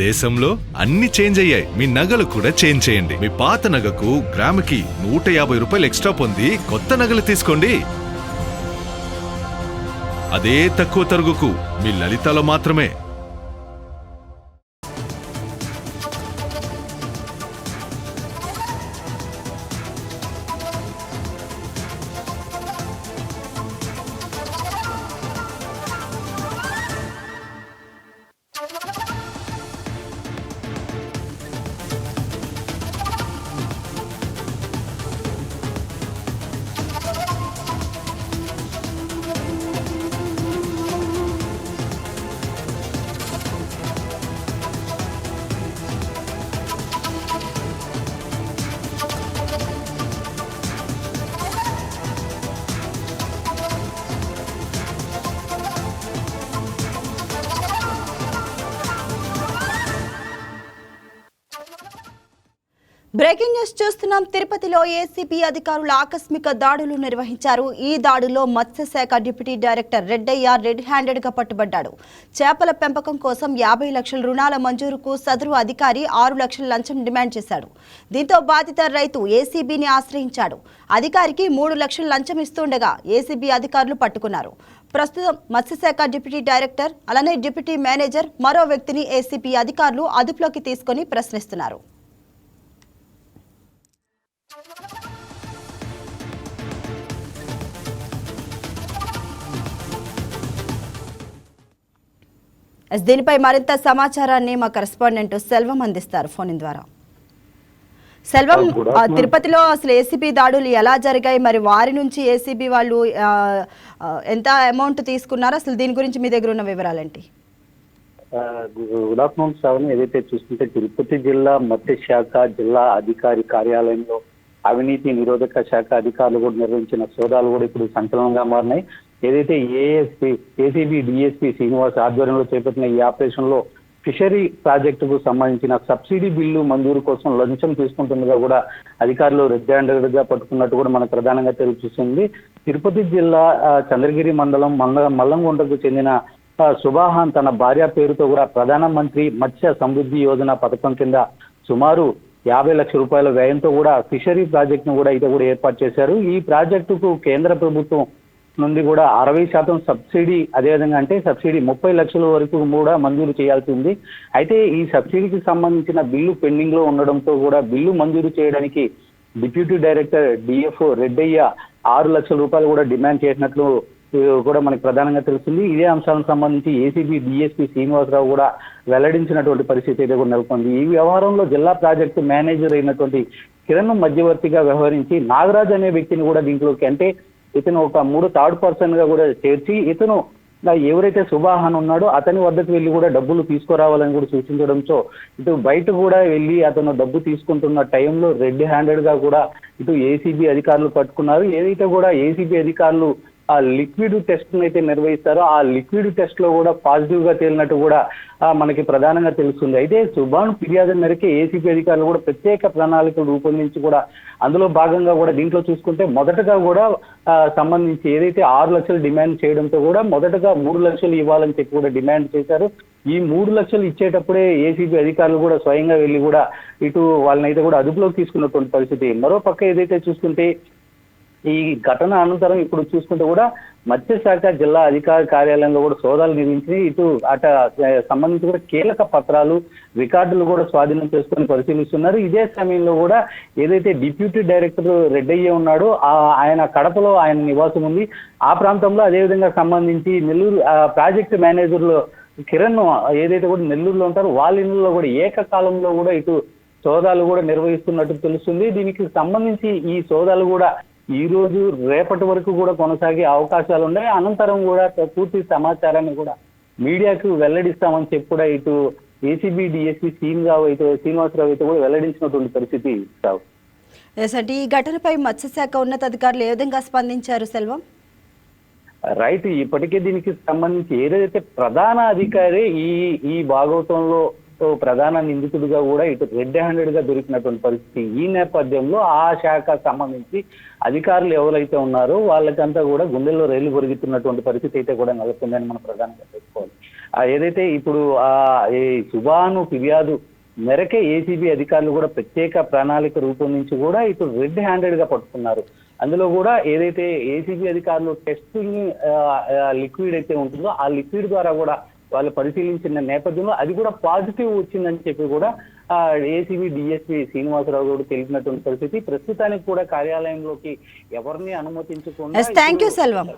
దేశంలో అన్ని చేంజ్ అయ్యాయి, మీ నగలు కూడా చేంజ్ చేయండి. మీ పాత నగకు గ్రాముకి 150 రూపాయలు ఎక్స్ట్రా పొంది కొత్త నగలు తీసుకోండి. అదే తక్కువ తరుగుకు మీ లలితలో మాత్రమే. బ్రేకింగ్ న్యూస్ చూస్తున్నాం. తిరుపతిలో ఏసీబీ అధికారులు ఆకస్మిక దాడులు నిర్వహించారు. ఈ దాడుల్లో మత్స్యశాఖ deputy director Reddaiah red handed గా పట్టుబడ్డాడు. చేపల పెంపకం కోసం 50 లక్షల రుణాల మంజూరుకు సదరు అధికారి 6 లక్షల లంచం డిమాండ్ చేశాడు. దీంతో బాధిత రైతు ఏసీబీని ఆశ్రయించాడు. అధికారికి 3 లక్షల లంచం ఇస్తుండగా ఏసీబీ అధికారులు పట్టుకున్నారు. ప్రస్తుతం మత్స్యశాఖ డిప్యూటీ డైరెక్టర్ అలానే డిప్యూటీ మేనేజర్ మరో వ్యక్తిని ఏసీబీ అధికారులు అదుపులోకి తీసుకుని ప్రశ్నిస్తున్నారు. దీనిపై మరింత సమాచారాన్ని మా కరెస్పాండెంట్ సెల్వం అందిస్తారు ఫోన్ ద్వారా. సెల్వం, తిరుపతిలో అసలు ఏసీబీ దాడులు ఎలా జరిగాయి, మరి వారి నుంచి ఏసీబీ వాళ్ళు ఎంత అమౌంట్ తీసుకున్నారు, అసలు దీని గురించి మీ దగ్గర ఉన్న వివరాలేంటి? Good afternoon Shravani. ఏదైతే చూస్తుంటే తిరుపతి జిల్లా మత్స్యశాఖ జిల్లా అధికారి కార్యాలయంలో అవినీతి నిరోధక శాఖ అధికారులు కూడా నిర్వహించిన సోదాలు కూడా ఇప్పుడు సంచలనంగా మారినాయి. ఏదైతే ఏసీబీ డిఎస్పీ శ్రీనివాస్ ఆధ్వర్యంలో చేపట్టిన ఈ ఆపరేషన్ లో ఫిషరీ ప్రాజెక్టుకు సంబంధించిన సబ్సిడీ బిల్లు మంజూరు కోసం లంచం తీసుకుంటుండగా కూడా అధికారులు రెడ్ హ్యాండెడ్ గా పట్టుకున్నట్టు కూడా మనకు ప్రధానంగా తెలుస్తుంది. తిరుపతి జిల్లా చంద్రగిరి మండలం మల్లంగుంటకు చెందిన సుబాహాన్ తన భార్య పేరుతో కూడా ప్రధానమంత్రి మత్స్య సమృద్ధి యోజన పథకం కింద సుమారు 50 లక్షల రూపాయల వ్యయంతో కూడా ఫిషరీ ప్రాజెక్టును కూడా కూడా ఏర్పాటు చేశారు. ఈ ప్రాజెక్టుకు కేంద్ర ప్రభుత్వం నుండి కూడా 60% సబ్సిడీ, అదేవిధంగా అంటే సబ్సిడీ 30 లక్షల వరకు కూడా మంజూరు చేయాల్సి ఉంది. అయితే ఈ సబ్సిడీకి సంబంధించిన బిల్లు పెండింగ్ లో ఉండడంతో కూడా బిల్లు మంజూరు చేయడానికి డిప్యూటీ డైరెక్టర్ డిఎఫ్ఓ రెడ్డయ్య 6 లక్షల రూపాయలు కూడా డిమాండ్ చేసినట్లు కూడా మనకి ప్రధానంగా తెలుస్తుంది. ఇదే అంశాలకు సంబంధించి ఏసీబీ డిఎస్పీ శ్రీనివాసరావు కూడా వెల్లడించినటువంటి పరిస్థితి అయితే కూడా నెలకొంది. ఈ వ్యవహారంలో జిల్లా ప్రాజెక్టు మేనేజర్ అయినటువంటి కిరణ్ మధ్యవర్తిగా వ్యవహరించి నాగరాజ్ అనే వ్యక్తిని కూడా దీంట్లోకి, అంటే ఇతను ఒక 3 థర్డ్ పర్సన్ గా కూడా చేర్చి ఇతను ఎవరైతే సుబాహాన్ ఉన్నాడో అతని వద్దకు వెళ్ళి కూడా డబ్బులు తీసుకురావాలని కూడా సూచించడంతో ఇటు బయట కూడా వెళ్ళి అతను డబ్బు తీసుకుంటున్న టైంలో రెడ్ హ్యాండెడ్ గా కూడా ఇటు ఏసీబీ అధికారులు పట్టుకున్నారు. ఏదైతే కూడా ఏసీబీ అధికారులు ఆ లిక్విడ్ టెస్ట్ అయితే నిర్వహిస్తారో ఆ లిక్విడ్ టెస్ట్ లో కూడా పాజిటివ్ గా తేలినట్టు కూడా మనకి ప్రధానంగా తెలుస్తుంది. అయితే సుబాన్ ఫిర్యాదు మేరకు ఏసీబీ అధికారులు కూడా ప్రత్యేక ప్రణాళికలు రూపొందించి కూడా అందులో భాగంగా కూడా దీంట్లో చూసుకుంటే మొదటగా కూడా సంబంధించి ఏదైతే 6 లక్షలు డిమాండ్ చేయడంతో కూడా మొదటగా 3 లక్షలు ఇవ్వాలని చెప్పి కూడా డిమాండ్ చేశారు. ఈ 3 లక్షలు ఇచ్చేటప్పుడే ఏసీబీ అధికారులు కూడా స్వయంగా వెళ్ళి కూడా ఇటు వాళ్ళని అయితే కూడా అదుపులోకి తీసుకున్నటువంటి పరిస్థితి. మరో పక్క ఏదైతే చూసుకుంటే ఈ ఘటన అనంతరం ఇప్పుడు చూసుకుంటే కూడా మత్స్యశాఖ జిల్లా అధికారి కార్యాలయంలో కూడా సోదాలు నిర్వహించి ఇటు సంబంధించి కూడా కీలక పత్రాలు రికార్డులు కూడా స్వాధీనం చేసుకుని పరిశీలిస్తున్నారు. ఇదే సమయంలో కూడా ఏదైతే డిప్యూటీ డైరెక్టర్ రెడ్డయ్య ఉన్నాడో ఆయన కడపలో ఆయన నివాసం ఉంది. ఆ ప్రాంతంలో అదేవిధంగా సంబంధించి నెల్లూరు ప్రాజెక్ట్ మేనేజర్లు కిరణ్ ఏదైతే కూడా నెల్లూరులో ఉంటారో వాళ్ళ ఇళ్ళలో కూడా ఏకకాలంలో కూడా ఇటు సోదాలు కూడా నిర్వహిస్తున్నట్టు తెలుస్తుంది. దీనికి సంబంధించి ఈ సోదాలు కూడా ఈ రోజు రేపటి వరకు కూడా కొనసాగే అవకాశాలు ఉన్నాయి. అనంతరం కూడా పూర్తి సమాచారాన్ని కూడా మీడియాకు వెల్లడిస్తామని చెప్పి కూడా ఇటు ఏసీబీ డిఎస్పీ శ్రీనివాసరావు అయితే కూడా వెల్లడించినటువంటి పరిస్థితి. ఈ ఘటనపై మత్స్యశాఖ ఉన్నతాధికారులు ఏ విధంగా స్పందించారు సెల్వం? రైట్, ఇప్పటికే దీనికి సంబంధించి ఏదైతే ప్రధాన అధికారి ఈ భాగవతంలో ప్రధాన నిందితుడిగా కూడా ఇటు రెడ్ హ్యాండెడ్ గా దొరికినటువంటి పరిస్థితి. ఈ నేపథ్యంలో ఆ శాఖ సంబంధించి అధికారులు ఎవరైతే ఉన్నారో వాళ్ళకంతా కూడా గుండెల్లో రైలు పొరుగుతున్నటువంటి పరిస్థితి అయితే కూడా నెలకొందని మనం ప్రధానంగా తెలుసుకోవాలి. ఏదైతే ఇప్పుడు ఈ సుభాను ఫిర్యాదు మేరకే ఏసీబీ అధికారులు కూడా ప్రత్యేక ప్రణాళిక రూపొందించి కూడా ఇప్పుడు రెడ్ హ్యాండెడ్ గా పట్టుకున్నారు. అందులో కూడా ఏదైతే ఏసీబీ అధికారులు టెస్టింగ్ లిక్విడ్ అయితే ఉంటుందో ఆ లిక్విడ్ ద్వారా కూడా వాళ్ళు పరిశీలించిన నేపథ్యంలో అది కూడా పాజిటివ్ వచ్చిందని చెప్పి కూడా ఏసీబీ డిఎస్పీ శ్రీనివాసరావు కూడా తెలిపినటువంటి పరిస్థితి. ప్రస్తుతానికి కూడా కార్యాలయంలోకి ఎవరిని అనుమతించకుండా థ్యాంక్ యూ సెల్వం.